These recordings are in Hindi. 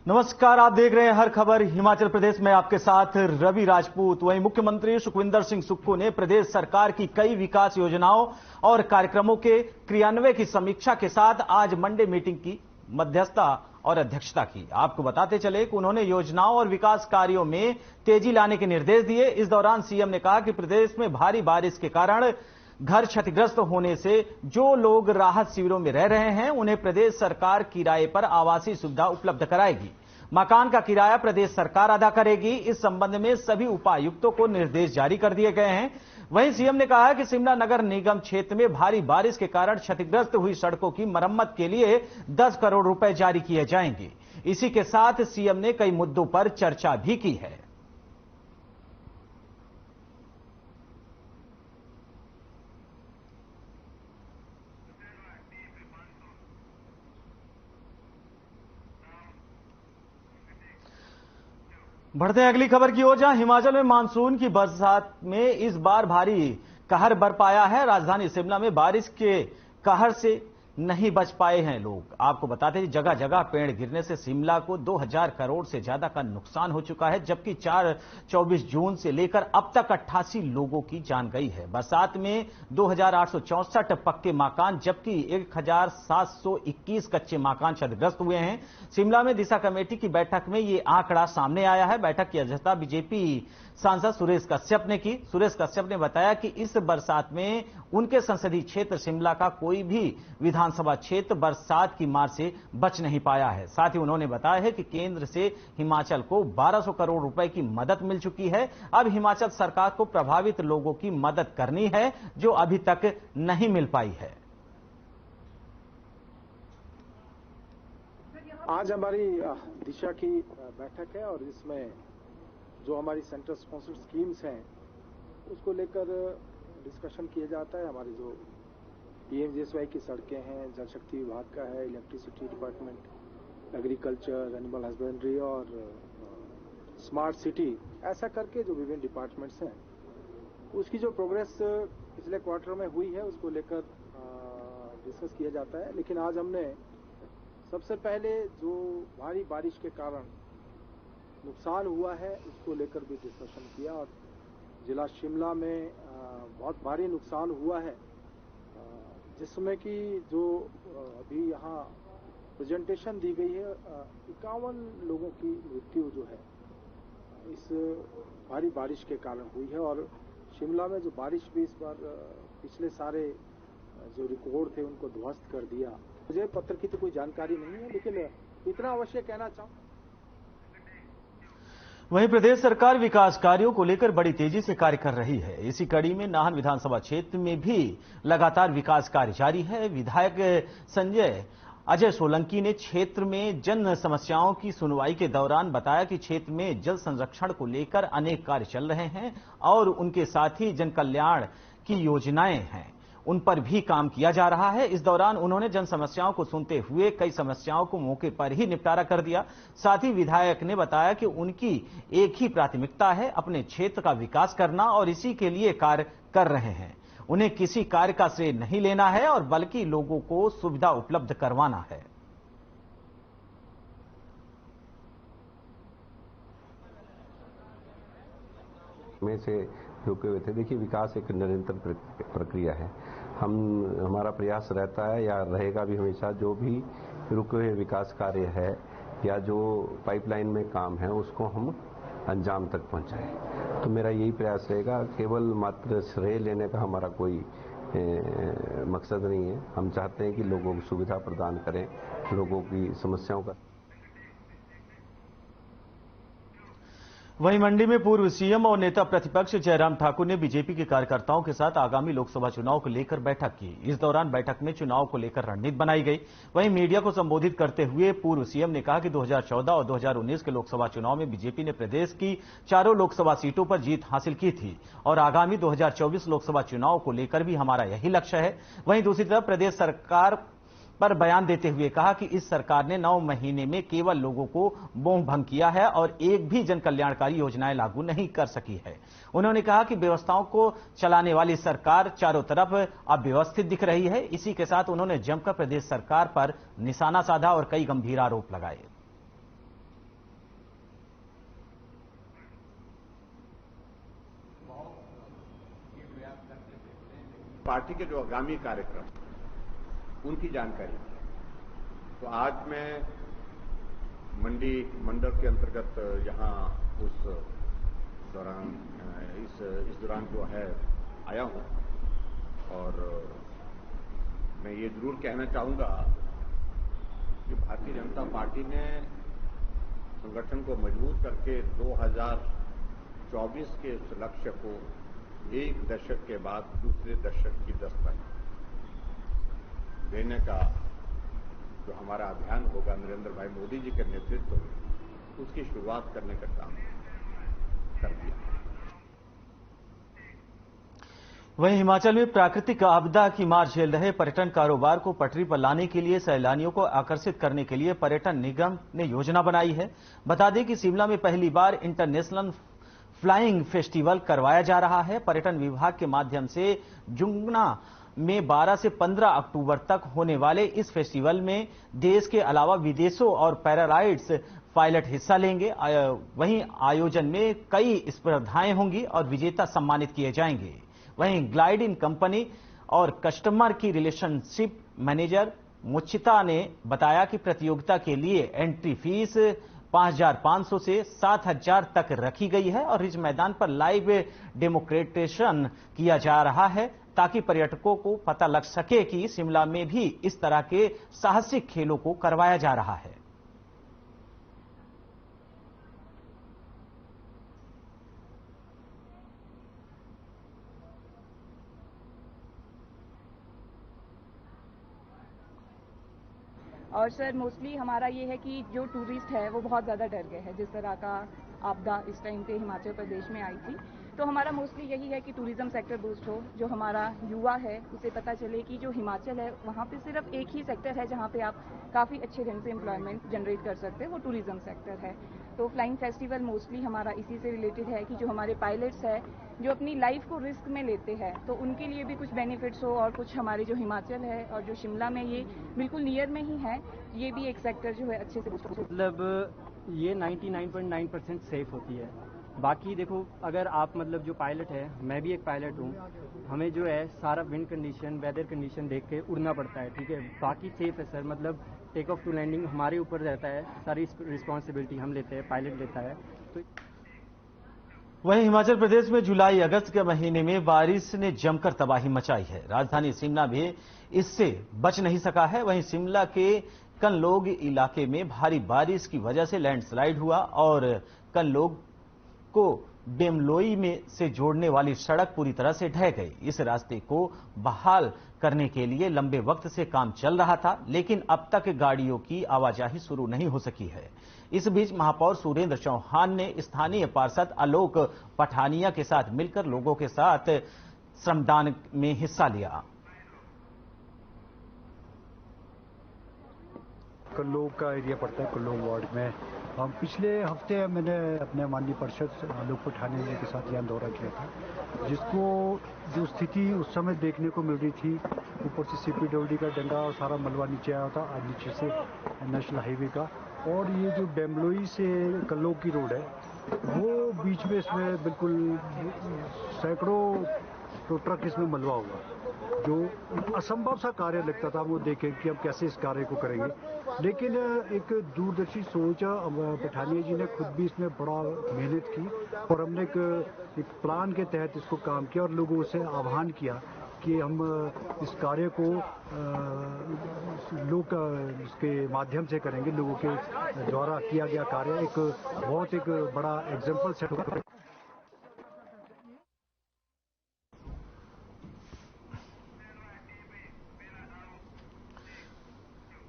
नमस्कार, आप देख रहे हैं हर खबर हिमाचल प्रदेश में, आपके साथ रवि राजपूत। वहीं मुख्यमंत्री सुखविंदर सिंह सुक्खू ने प्रदेश सरकार की कई विकास योजनाओं और कार्यक्रमों के क्रियान्वयन की समीक्षा के साथ आज मंडे मीटिंग की मध्यस्थता और अध्यक्षता की। आपको बताते चले कि उन्होंने योजनाओं और विकास कार्यों में तेजी लाने के निर्देश दिए। इस दौरान सीएम ने कहा कि प्रदेश में भारी बारिश के कारण घर क्षतिग्रस्त होने से जो लोग राहत शिविरों में रह रहे हैं उन्हें प्रदेश सरकार किराए पर आवासीय सुविधा उपलब्ध कराएगी। मकान का किराया प्रदेश सरकार अदा करेगी। इस संबंध में सभी उपायुक्तों को निर्देश जारी कर दिए गए हैं। वहीं सीएम ने कहा कि शिमला नगर निगम क्षेत्र में भारी बारिश के कारण क्षतिग्रस्त हुई सड़कों की मरम्मत के लिए 10 करोड़ रुपए जारी किए जाएंगे। इसी के साथ सीएम ने कई मुद्दों पर चर्चा भी की है। बढ़ते हैं अगली खबर की ओर, जहां हिमाचल में मानसून की बरसात में इस बार भारी कहर बरपाया है। राजधानी शिमला में बारिश के कहर से नहीं बच पाए हैं लोग। आपको बताते हैं जगह जगह पेड़ गिरने से शिमला को 2000 करोड़ से ज्यादा का नुकसान हो चुका है, जबकि 24 जून से लेकर अब तक 88 लोगों की जान गई है। बरसात में 2864 पक्के मकान जबकि 1721 कच्चे मकान क्षतिग्रस्त हुए हैं। शिमला में दिशा कमेटी की बैठक में ये आंकड़ा सामने आया है। बैठक की अध्यक्षता बीजेपी सांसद सुरेश कश्यप ने की। सुरेश कश्यप ने बताया कि इस बरसात में उनके संसदीय क्षेत्र शिमला का कोई भी विधानसभा क्षेत्र बरसात की मार से बच नहीं पाया है। साथ ही उन्होंने बताया है कि केंद्र से हिमाचल को 1200 करोड़ रुपए की मदद मिल चुकी है। अब हिमाचल सरकार को प्रभावित लोगों की मदद करनी है जो अभी तक नहीं मिल पाई है। आज हमारी दिशा की बैठक है और इसमें जो हमारी सेंटर स्पॉन्सर्ड स्कीम्स हैं उसको लेकर डिस्कशन किया जाता है। हमारी जो पीएमजीएसवाई की सड़कें हैं, जल शक्ति विभाग का है, electricity department, agriculture, animal husbandry और स्मार्ट सिटी, ऐसा करके जो विभिन्न डिपार्टमेंट्स हैं उसकी जो प्रोग्रेस पिछले क्वार्टर में हुई है उसको लेकर डिस्कस किया जाता है। लेकिन आज हमने सबसे पहले जो भारी बारिश के कारण नुकसान हुआ है उसको लेकर भी डिस्कशन किया और जिला शिमला में बहुत भारी नुकसान हुआ है, जिसमें कि जो अभी यहाँ प्रेजेंटेशन दी गई है 51 लोगों की मृत्यु जो है इस भारी बारिश के कारण हुई है। और शिमला में जो बारिश भी इस बार पिछले सारे जो रिकॉर्ड थे उनको ध्वस्त कर दिया। मुझे पत्र की तो कोई जानकारी नहीं है, लेकिन इतना अवश्य कहना चाहूँ। वहीं प्रदेश सरकार विकास कार्यों को लेकर बड़ी तेजी से कार्य कर रही है। इसी कड़ी में नाहन विधानसभा क्षेत्र में भी लगातार विकास कार्य जारी है। विधायक अजय सोलंकी ने क्षेत्र में जन समस्याओं की सुनवाई के दौरान बताया कि क्षेत्र में जल संरक्षण को लेकर अनेक कार्य चल रहे हैं और उनके साथ ही जन कल्याण की योजनाएं हैं, उन पर भी काम किया जा रहा है। इस दौरान उन्होंने जन समस्याओं को सुनते हुए कई समस्याओं को मौके पर ही निपटारा कर दिया। साथ ही विधायक ने बताया कि उनकी एक ही प्राथमिकता है, अपने क्षेत्र का विकास करना, और इसी के लिए कार्य कर रहे हैं। उन्हें किसी कार्य का श्रेय नहीं लेना है और बल्कि लोगों को सुविधा उपलब्ध करवाना है। में से रुके हुए थे। देखिए, विकास एक निरंतर प्रक्रिया है। हमारा प्रयास रहता है या रहेगा भी हमेशा, जो भी रुके हुए विकास कार्य है या जो पाइपलाइन में काम है उसको हम अंजाम तक पहुंचाएं। तो मेरा यही प्रयास रहेगा। केवल मात्र श्रेय लेने का हमारा कोई मकसद नहीं है। हम चाहते हैं कि लोगों को सुविधा प्रदान करें, लोगों की समस्याओं का। वहीं मंडी में पूर्व सीएम और नेता प्रतिपक्ष जयराम ठाकुर ने बीजेपी के कार्यकर्ताओं के साथ आगामी लोकसभा चुनाव को लेकर बैठक की। इस दौरान बैठक में चुनाव को लेकर रणनीति बनाई गई। वहीं मीडिया को संबोधित करते हुए पूर्व सीएम ने कहा कि 2014 और 2019 के लोकसभा चुनाव में बीजेपी ने प्रदेश की चारों लोकसभा सीटों पर जीत हासिल की थी और आगामी 2024 लोकसभा चुनाव को लेकर भी हमारा यही लक्ष्य है। वहीं दूसरी तरफ प्रदेश सरकार पर बयान देते हुए कहा कि इस सरकार ने 9 महीने में केवल लोगों को मोह भंग किया है और एक भी जन कल्याणकारी योजनाएं लागू नहीं कर सकी है। उन्होंने कहा कि व्यवस्थाओं को चलाने वाली सरकार चारों तरफ अव्यवस्थित दिख रही है। इसी के साथ उन्होंने जमकर प्रदेश सरकार पर निशाना साधा और कई गंभीर आरोप लगाए। पार्टी के जो आगामी कार्यक्रम उनकी जानकारी दी। तो आज मैं मंडी मंडल के अंतर्गत यहां उस दौरान इस दौरान जो है आया हूं और मैं ये जरूर कहना चाहूंगा कि भारतीय जनता पार्टी ने संगठन को मजबूत करके 2024 के उस लक्ष्य को एक दशक के बाद दूसरे दशक की दस्तक देने का जो हमारा अभियान होगा नरेंद्र भाई मोदी जी के नेतृत्व में, उसकी शुरुआत करने का काम कर दिया। वहीं हिमाचल में प्राकृतिक आपदा की मार झेल रहे पर्यटन कारोबार को पटरी पर लाने के लिए सैलानियों को आकर्षित करने के लिए पर्यटन निगम ने योजना बनाई है। बता दें कि शिमला में पहली बार इंटरनेशनल फ्लाइंग फेस्टिवल करवाया जा रहा है। पर्यटन विभाग के माध्यम से जुंगना में 12 से 15 अक्टूबर तक होने वाले इस फेस्टिवल में देश के अलावा विदेशों और पैरालाइट्स पायलट हिस्सा लेंगे। वहीं आयोजन में कई स्पर्धाएं होंगी और विजेता सम्मानित किए जाएंगे। वहीं ग्लाइड इन कंपनी और कस्टमर की रिलेशनशिप मैनेजर मुचिता ने बताया कि प्रतियोगिता के लिए एंट्री फीस 5,500 से 7,000 तक रखी गई है और इस मैदान पर लाइव डेमोक्रेटेशन किया जा रहा है ताकि पर्यटकों को पता लग सके कि शिमला में भी इस तरह के साहसिक खेलों को करवाया जा रहा है। और सर मोस्टली हमारा ये है कि जो टूरिस्ट है वो बहुत ज़्यादा डर गए हैं जिस तरह का आपदा इस टाइम पे हिमाचल प्रदेश में आई थी। तो हमारा मोस्टली यही है कि टूरिज्म सेक्टर बूस्ट हो, जो हमारा युवा है उसे पता चले कि जो हिमाचल है वहाँ पे सिर्फ एक ही सेक्टर है जहाँ पे आप काफ़ी अच्छे ढंग से एम्प्लॉयमेंट जनरेट कर सकते हैं, वो टूरिज्म सेक्टर है। तो फ्लाइंग फेस्टिवल मोस्टली हमारा इसी से रिलेटेड है कि जो हमारे पायलट्स है जो अपनी लाइफ को रिस्क में लेते हैं तो उनके लिए भी कुछ बेनिफिट्स हो और कुछ हमारे जो हिमाचल है और जो शिमला में ये बिल्कुल नियर में ही है, ये भी एक सेक्टर जो है अच्छे से मतलब ये 99.9% सेफ होती है। बाकी देखो अगर आप मतलब जो पायलट है, मैं भी एक पायलट हूँ, हमें जो है सारा विंड कंडीशन वेदर कंडीशन देख के उड़ना पड़ता है, ठीक है। बाकी सेफ है सर, मतलब टेक ऑफ टू लैंडिंग हमारे ऊपर रहता है, सारी रिस्पॉन्सिबिलिटी हम लेते हैं, पायलट लेता है। तो वहीं हिमाचल प्रदेश में जुलाई अगस्त के महीने में बारिश ने जमकर तबाही मचाई है। राजधानी शिमला भी इससे बच नहीं सका है। वहीं शिमला के कनलोग इलाके में भारी बारिश की वजह से लैंडस्लाइड हुआ और कनलोग को बेमलोई में से जोड़ने वाली सड़क पूरी तरह से ढह गई। इस रास्ते को बहाल करने के लिए लंबे वक्त से काम चल रहा था, लेकिन अब तक गाड़ियों की आवाजाही शुरू नहीं हो सकी है। इस बीच महापौर सुरेंद्र चौहान ने स्थानीय पार्षद आलोक पठानिया के साथ मिलकर लोगों के साथ श्रमदान में हिस्सा लिया। कनलोग का एरिया पड़ता है, कनलोग वार्ड में। हम पिछले हफ्ते मैंने अपने माननीय पार्षद आलोक पठानिया जी के साथ यहाँ दौरा किया था, जिसको जो स्थिति उस समय देखने को मिल रही थी, ऊपर से CPWD का डंगा और सारा मलबा नीचे आया था, आज नीचे से नेशनल हाईवे का, और ये जो बेमलोई से कनलोग की रोड है वो बीच में इसमें बिल्कुल सैकड़ों तो ट्रक इसमें मलबा हुआ, जो असंभव सा कार्य लगता था वो देखें कि हम कैसे इस कार्य को करेंगे। लेकिन एक दूरदर्शी सोच पठानिया जी ने खुद भी इसमें बड़ा मेहनत की और हमने एक प्लान के तहत इसको काम किया और लोगों से आह्वान किया कि हम इस कार्य को लोग इसके माध्यम से करेंगे। लोगों के द्वारा किया गया कार्य एक बहुत एक बड़ा एग्जाम्पल सेट होगा।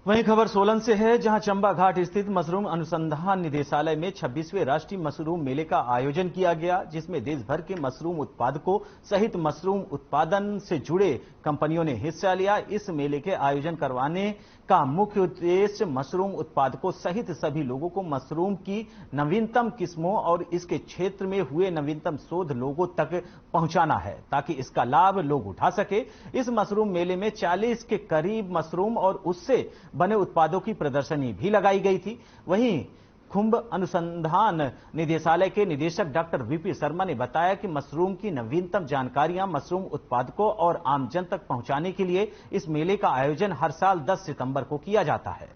वहीं खबर सोलन से है, जहां चंबा घाट स्थित मशरूम अनुसंधान निदेशालय में 26वें राष्ट्रीय मशरूम मेले का आयोजन किया गया, जिसमें देश भर के मशरूम उत्पादकों सहित मशरूम उत्पादन से जुड़े कंपनियों ने हिस्सा लिया। इस मेले के आयोजन करवाने का मुख्य उद्देश्य मशरूम उत्पादकों सहित सभी लोगों को मशरूम की नवीनतम किस्मों और इसके क्षेत्र में हुए नवीनतम शोध लोगों तक पहुंचाना है, ताकि इसका लाभ लोग उठा सके। इस मशरूम मेले में 40 के करीब मशरूम और उससे बने उत्पादों की प्रदर्शनी भी लगाई गई थी। वहीं खुंब अनुसंधान निदेशालय के निदेशक डॉक्टर वीपी शर्मा ने बताया कि मशरूम की नवीनतम जानकारियां मशरूम उत्पादकों और आमजन तक पहुंचाने के लिए इस मेले का आयोजन हर साल 10 सितंबर को किया जाता है।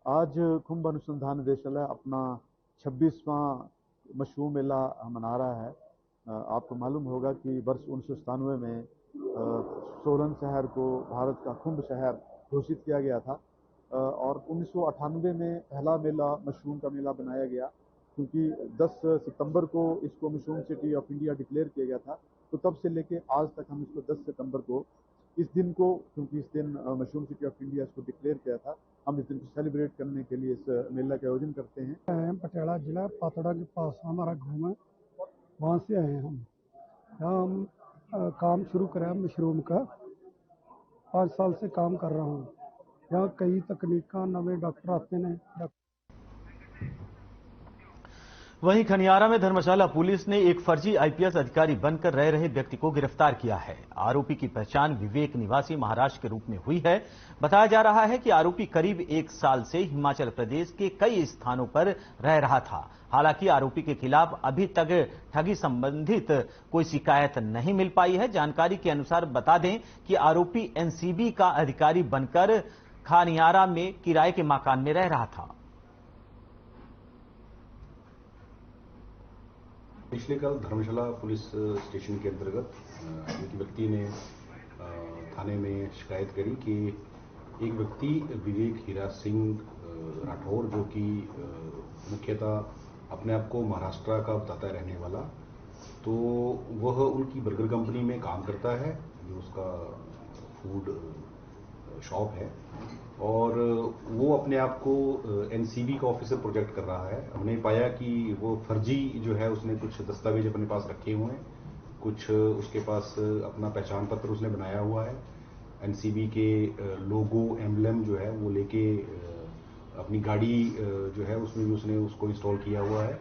आज खुंब अनुसंधान निदेशालय अपना 26वां मशरूम मेला मना रहा है। आपको मालूम होगा कि वर्ष 1997 में सोलन शहर को भारत का खुंब शहर घोषित किया गया था और 1998 में पहला मेला मशरूम का मेला बनाया गया, क्योंकि 10 सितंबर को इसको mushroom city of India declare किया गया था। तो तब से लेके आज तक हम इसको 10 सितंबर को इस दिन को, क्योंकि इस दिन मशरूम सिटी ऑफ इंडिया इसको डिक्लेयर किया था, हम इस दिन को सेलिब्रेट करने के लिए इस मेला का आयोजन करते हैं। पटियाला जिला पातड़ा के पास हमारा गाँव है, वहाँ से आए हैं हम। यहाँ हम काम शुरू करा है मशरूम का, 5 साल से काम कर रहा हूँ। यहाँ कई तकनीका नवे डॉक्टर आते हैं। वहीं खनियारा में धर्मशाला पुलिस ने एक फर्जी आईपीएस अधिकारी बनकर रह रहे व्यक्ति को गिरफ्तार किया है। आरोपी की पहचान विवेक निवासी महाराष्ट्र के रूप में हुई है। बताया जा रहा है कि आरोपी करीब 1 साल से हिमाचल प्रदेश के कई स्थानों पर रह रहा था। हालांकि आरोपी के खिलाफ अभी तक ठगी संबंधित कोई शिकायत नहीं मिल पाई है। जानकारी के अनुसार बता दें कि आरोपी एनसीबी का अधिकारी बनकर खनियारा में किराए के मकान में रह रहा था। पिछले कल धर्मशाला पुलिस स्टेशन के अंतर्गत एक व्यक्ति ने थाने में शिकायत करी कि एक व्यक्ति विवेक हीरा सिंह राठौर, जो कि मुख्यतः अपने आप को महाराष्ट्र का बताता है रहने वाला, तो वह उनकी बर्गर कंपनी में काम करता है, जो उसका फूड शॉप है, और वो अपने आप को एनसीबी का ऑफिसर प्रोजेक्ट कर रहा है। हमने पाया कि वो फर्जी जो है, उसने कुछ दस्तावेज अपने पास रखे हुए हैं, कुछ उसके पास अपना पहचान पत्र उसने बनाया हुआ है, एनसीबी के लोगो एम्बलम जो है वो लेके अपनी गाड़ी जो है उसमें भी उसने उसको इंस्टॉल किया हुआ है,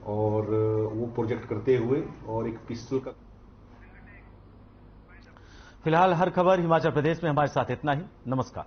और वो प्रोजेक्ट करते हुए और एक पिस्टल का। फिलहाल हर खबर हिमाचल प्रदेश में हमारे साथ इतना ही। नमस्कार।